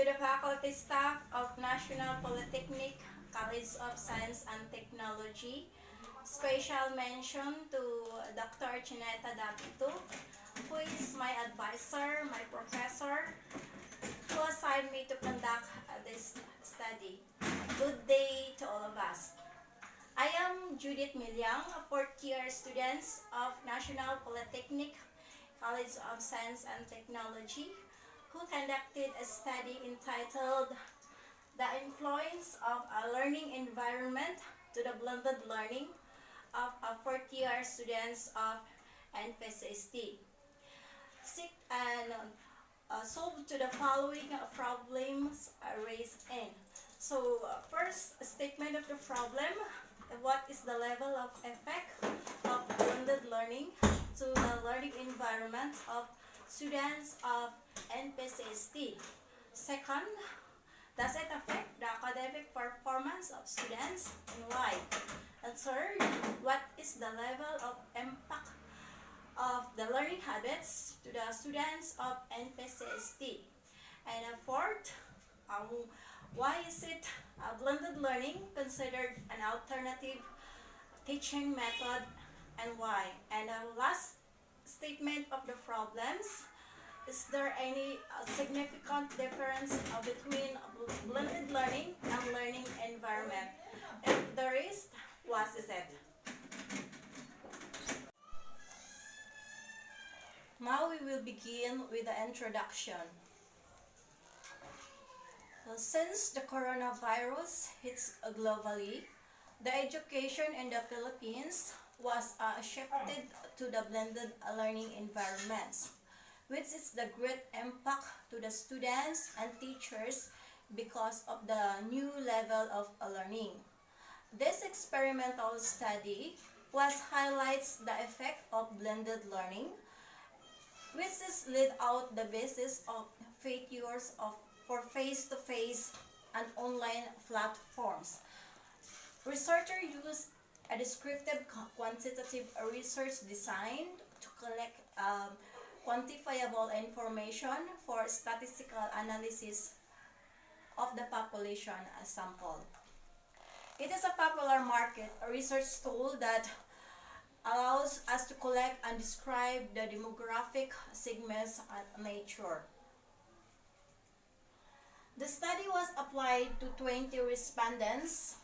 the faculty staff of National Polytechnic College of Science and Technology, special mention to Dr. Chineta Dapitu, who is my advisor, my professor, who assigned me to conduct this study. Good day to all of us. I am Judith Milyang, a fourth-year student of National Polytechnic College of Science and Technology, who conducted a study entitled The Influence of a Learning Environment to the Blended Learning of a fourth-year students of NPCST. Seek and solve to the following problems raised in. So first statement of the problem, what is the level of effect of blended learning to the learning environment of students of NPCST? Second, does it affect the academic performance of students and why? And third, what is the level of impact of the learning habits to the students of NPCST? And fourth, why is it blended learning considered an alternative teaching method and why? And last statement of the problems, is there any significant difference between blended learning and learning environment? If there is, what is it? Now we will begin with the introduction. Since the coronavirus hits globally, the education in the Philippines was shifted to the blended learning environments, which is the great impact to the students and teachers because of the new level of learning. This experimental study highlights the effect of blended learning, which is laid out the basis of 8 years for face-to-face and online platforms. Researchers use a descriptive quantitative research designed to collect quantifiable information for statistical analysis of the population sample. It is a popular market research tool that allows us to collect and describe the demographic segments of nature. The study was applied to 20 respondents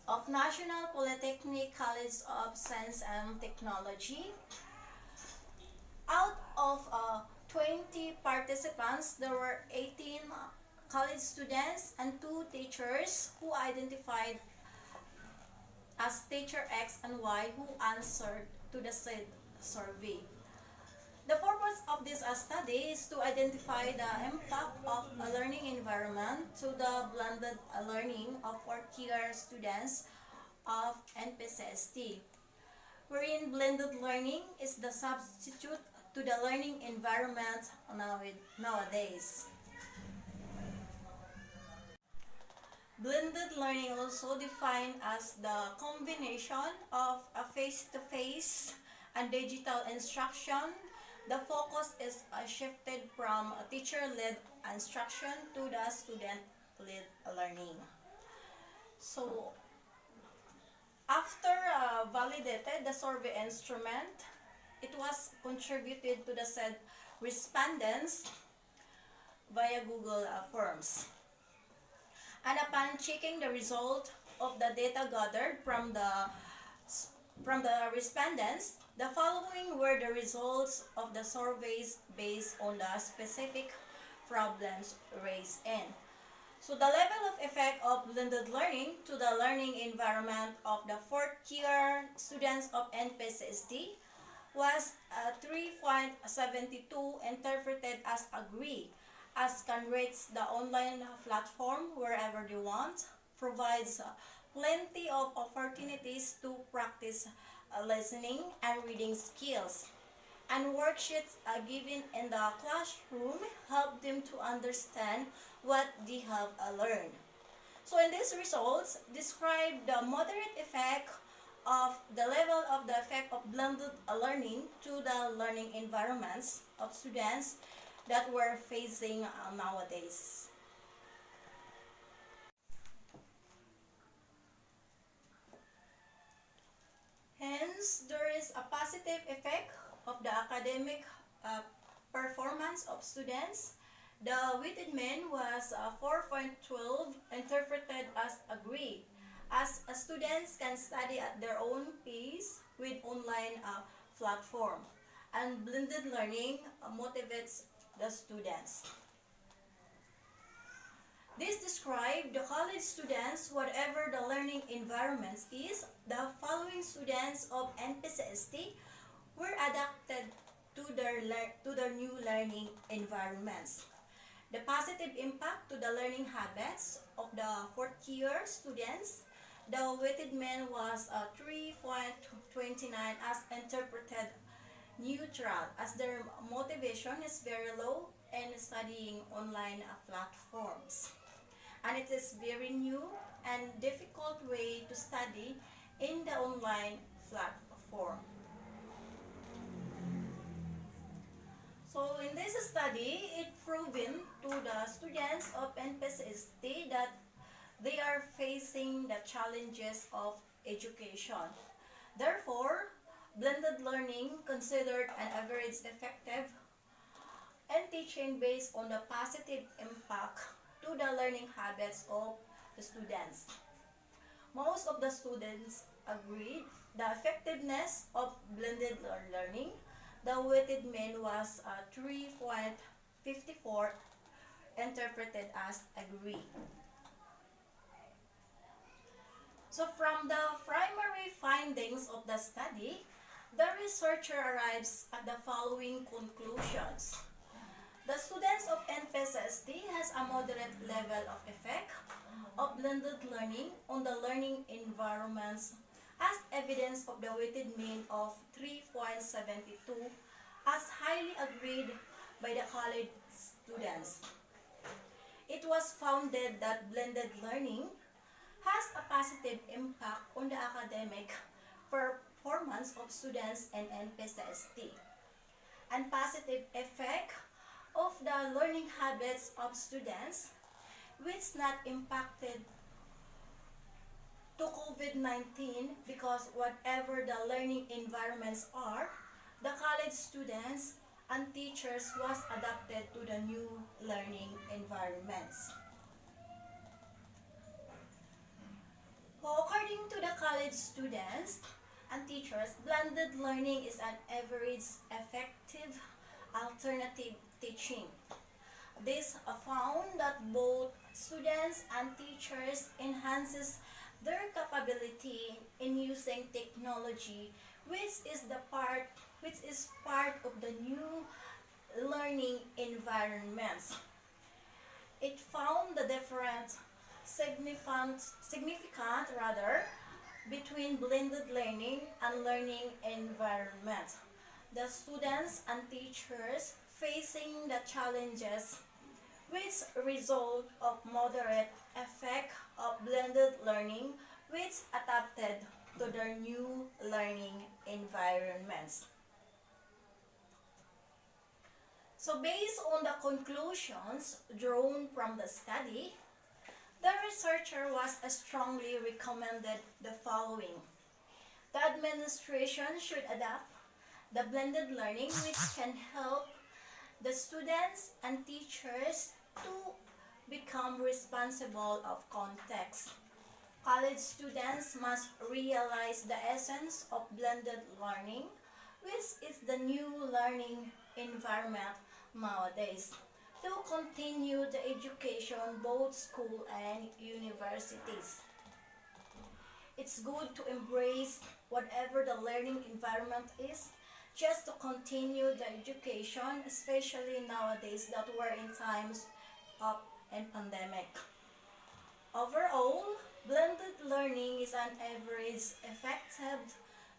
of National Polytechnic College of Science and Technology. Out of 20 participants, there were 18 college students and 2 teachers who identified as teacher X and Y who answered to the said survey. The purpose of this study is to identify the impact of a learning environment to the blended learning of fourth-year students of NPCST, wherein blended learning is the substitute to the learning environment nowadays. Blended learning also defined as the combination of a face-to-face and digital instruction. The focus is shifted from teacher-led instruction to the student-led learning. So, after validated the survey instrument, it was contributed to the said respondents via Google Forms. And upon checking the result of the data gathered from the respondents, the following were the results of the surveys based on the specific problems raised in. So the level of effect of blended learning to the learning environment of the fourth-year students of NPCST was 3.72 interpreted as agree, as can reach the online platform wherever they want, provides plenty of opportunities to practice listening and reading skills, and worksheets given in the classroom help them to understand what they have learned. So in these results, describe the moderate effect of the level of the effect of blended learning to the learning environments of students that we're facing nowadays. because there is a positive effect of the academic uh, performance of students, the weighted mean was 4.12 interpreted as agree, as students can study at their own pace with online platform, and blended learning motivates the students. This describes the college students, whatever the learning environment is. The following students of NPCST were adapted to their new learning environments. The positive impact to the learning habits of the fourth year students, the weighted mean was 3.29 as interpreted neutral, as their motivation is very low in studying online platforms. And it is very new and difficult way to study in the online platform. So in this study, it proven to the students of NPCST that they are facing the challenges of education. Therefore, blended learning considered an average effective and teaching based on the positive impact to the learning habits of the students. Most of the students agreed the effectiveness of blended learning. The weighted mean was 3.54 interpreted as agree. So from the primary findings of the study, the researcher arrives at the following conclusions. The students of NPCST has a moderate level of effect of blended learning on the learning environments, as evidence of the weighted mean of 3.72 as highly agreed by the college students. It was founded that blended learning has a positive impact on the academic performance of students in NPCST, and positive effect of the learning habits of students, which not impacted to COVID-19, because whatever the learning environments are, the college students and teachers was adapted to the new learning environments. According to the college students and teachers, blended learning is an average effective alternative teaching. This found that both students and teachers enhances their capability in using technology, which is part of the new learning environments. It found the different significant between blended learning and learning environments. The students and teachers facing the challenges which result of moderate effect of blended learning, which adapted to their new learning environments. So based on the conclusions drawn from the study, the researcher was strongly recommended the following. The administration should adapt the blended learning, which can help the students and teachers to become responsible of context. College students must realize the essence of blended learning, which is the new learning environment nowadays, to continue the education both school and universities. It's good to embrace whatever the learning environment is, just to continue the education, especially nowadays that we're in times of a pandemic. Overall, blended learning is an average effective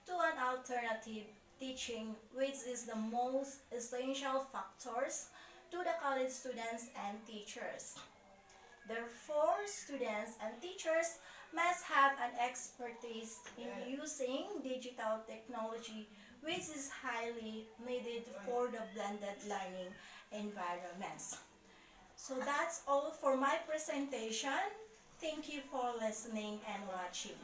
to an alternative teaching, which is the most essential factors to the college students and teachers. Therefore, students and teachers must have an expertise in using digital technology, which is highly needed for the blended learning environments. So that's all for my presentation. Thank you for listening and watching.